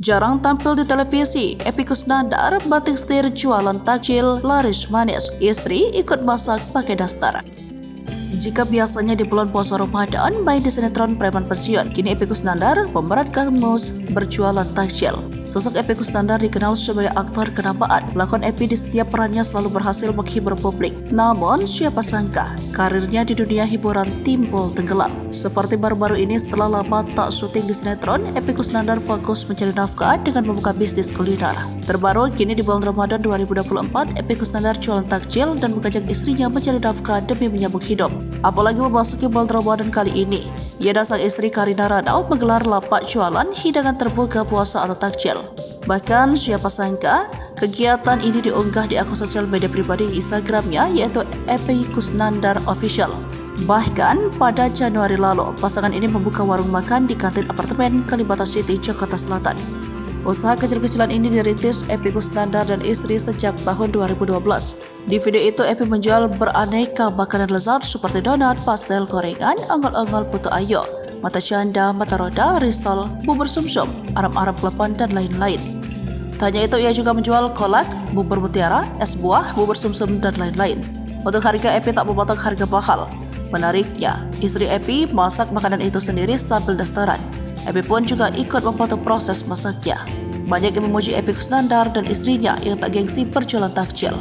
Jarang tampil di televisi, Epy Kusnandar banting setir jualan takjil laris manis. Istri ikut masak pakai daster. Jika biasanya di bulan puasa Ramadan main di sinetron preman pensiun, kini Epy Kusnandar pemeran kamus berjualan takjil. Sosok Epy Kusnandar dikenal sebagai aktor kenamaan. Lakon Epy di setiap perannya selalu berhasil menghibur publik. Namun siapa sangka karirnya di dunia hiburan timbul tenggelam. Seperti baru-baru ini setelah lama tak syuting di sinetron, Epy Kusnandar fokus mencari nafkah dengan membuka bisnis kuliner. Terbaru kini di bulan Ramadan 2024, Epy Kusnandar jualan takjil dan mengajak istrinya mencari nafkah demi menyambung hidup. Apalagi memasuki bulan Ramadan kali ini, ia dan sang istri Karina Radau menggelar lapak jualan hidangan terbuka puasa atau takjil. Bahkan siapa sangka kegiatan ini diunggah di akun sosial media pribadi Instagramnya, yaitu Epy Kusnandar Official. Bahkan pada Januari lalu, pasangan ini membuka warung makan di kantin apartemen Kalibata City, Jakarta Selatan. Usaha kecil-kecilan ini dirintis Epy Kusnandar dan istri sejak tahun 2012. Di video itu, Epy menjual beraneka makanan lezat seperti donat, pastel, gorengan, ongol-ongol, putu ayo, mata janda, mata roda, risol, bubur sumsum, arang-arang klepon, dan lain-lain. Tak hanya itu, ia juga menjual kolak, bubur mutiara, es buah, bubur sumsum, dan lain-lain. Untuk harga, Epy tak mematok harga mahal. Menariknya, istri Epy masak makanan itu sendiri sambil dasteran. Epy pun juga ikut memfoto proses masaknya. Banyak yang memuji Epy Kusnandar dan istrinya yang tak gengsi berjualan takjil.